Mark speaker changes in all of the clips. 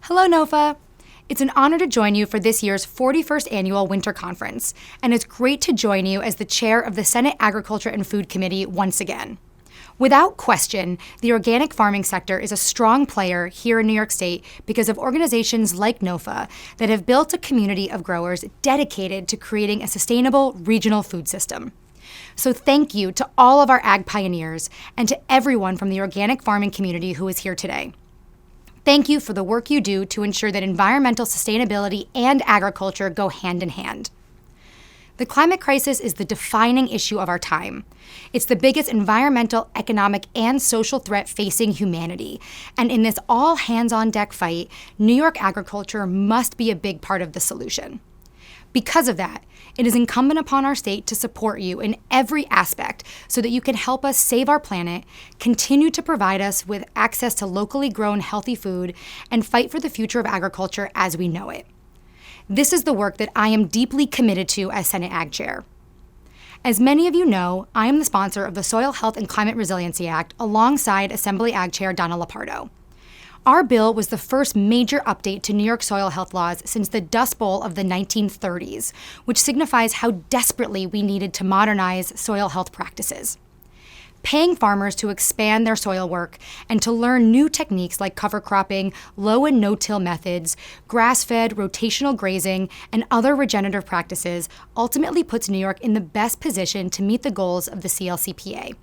Speaker 1: Hello, NOFA! It's an honor to join you for this year's 41st Annual Winter Conference, and it's great to join you as the chair of the Senate Agriculture and Food Committee once again. Without question, the organic farming sector is a strong player here in New York State because of organizations like NOFA that have built a community of growers dedicated to creating a sustainable regional food system. So thank you to all of our ag pioneers and to everyone from the organic farming community who is here today. Thank you for the work you do to ensure that environmental sustainability and agriculture go hand in hand. The climate crisis is the defining issue of our time. It's the biggest environmental, economic, and social threat facing humanity. And in this all-hands-on-deck fight, New York agriculture must be a big part of the solution. Because of that, it is incumbent upon our state to support you in every aspect so that you can help us save our planet, continue to provide us with access to locally grown healthy food, and fight for the future of agriculture as we know it. This is the work that I am deeply committed to as Senate Ag Chair. As many of you know, I am the sponsor of the Soil Health and Climate Resiliency Act alongside Assembly Ag Chair Donna Lupardo. Our bill was the first major update to New York soil health laws since the Dust Bowl of the 1930s, which signifies how desperately we needed to modernize soil health practices. Paying farmers to expand their soil work and to learn new techniques like cover cropping, low and no-till methods, grass-fed, rotational grazing, and other regenerative practices ultimately puts New York in the best position to meet the goals of the CLCPA.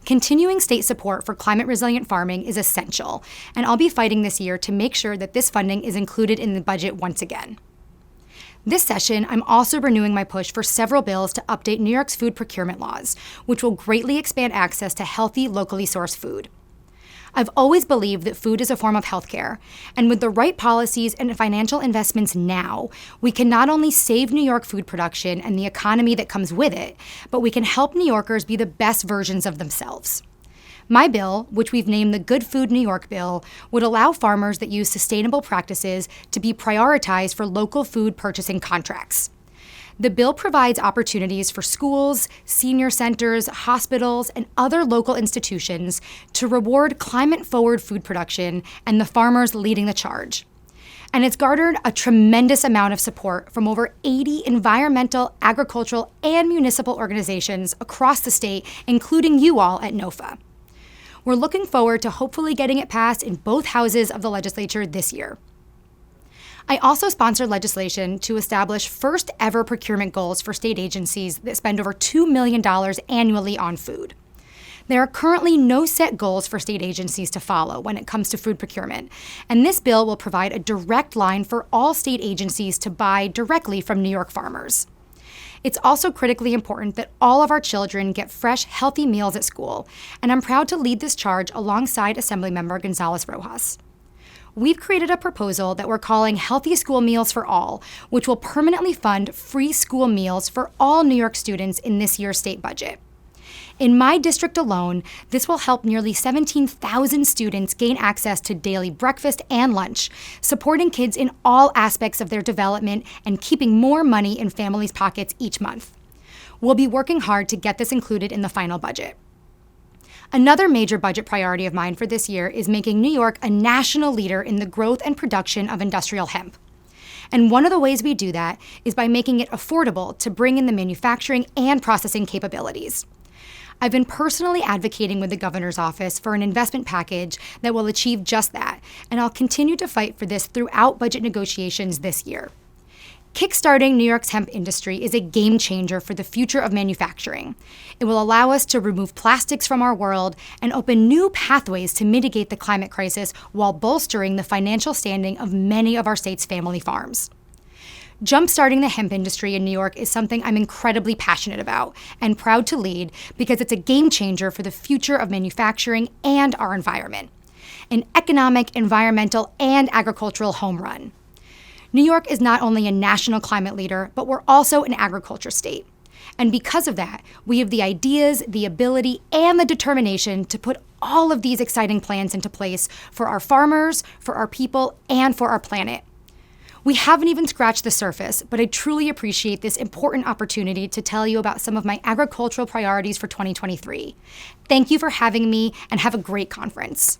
Speaker 1: Continuing state support for climate-resilient farming is essential, and I'll be fighting this year to make sure that this funding is included in the budget once again. This session, I'm also renewing my push for several bills to update New York's food procurement laws, which will greatly expand access to healthy, locally sourced food. I've always believed that food is a form of healthcare, and with the right policies and financial investments now, we can not only save New York food production and the economy that comes with it, but we can help New Yorkers be the best versions of themselves. My bill, which we've named the Good Food New York Bill, would allow farmers that use sustainable practices to be prioritized for local food purchasing contracts. The bill provides opportunities for schools, senior centers, hospitals, and other local institutions to reward climate-forward food production and the farmers leading the charge. And it's garnered a tremendous amount of support from over 80 environmental, agricultural, and municipal organizations across the state, including you all at NOFA. We're looking forward to hopefully getting it passed in both houses of the legislature this year. I also sponsored legislation to establish first ever procurement goals for state agencies that spend over $2 million annually on food. There are currently no set goals for state agencies to follow when it comes to food procurement, and this bill will provide a direct line for all state agencies to buy directly from New York farmers. It's also critically important that all of our children get fresh, healthy meals at school, and I'm proud to lead this charge alongside Assemblymember Gonzalez Rojas. We've created a proposal that we're calling Healthy School Meals for All, which will permanently fund free school meals for all New York students in this year's state budget. In my district alone, this will help nearly 17,000 students gain access to daily breakfast and lunch, supporting kids in all aspects of their development and keeping more money in families' pockets each month. We'll be working hard to get this included in the final budget. Another major budget priority of mine for this year is making New York a national leader in the growth and production of industrial hemp. And one of the ways we do that is by making it affordable to bring in the manufacturing and processing capabilities. I've been personally advocating with the governor's office for an investment package that will achieve just that, and I'll continue to fight for this throughout budget negotiations this year. Kickstarting New York's hemp industry is a game changer for the future of manufacturing. It will allow us to remove plastics from our world and open new pathways to mitigate the climate crisis while bolstering the financial standing of many of our state's family farms. Jumpstarting the hemp industry in New York is something I'm incredibly passionate about and proud to lead because it's a game changer for the future of manufacturing and our environment. An economic, environmental, and agricultural home run. New York is not only a national climate leader, but we're also an agriculture state. And because of that, we have the ideas, the ability, and the determination to put all of these exciting plans into place for our farmers, for our people, and for our planet. We haven't even scratched the surface, but I truly appreciate this important opportunity to tell you about some of my agricultural priorities for 2023. Thank you for having me, and have a great conference.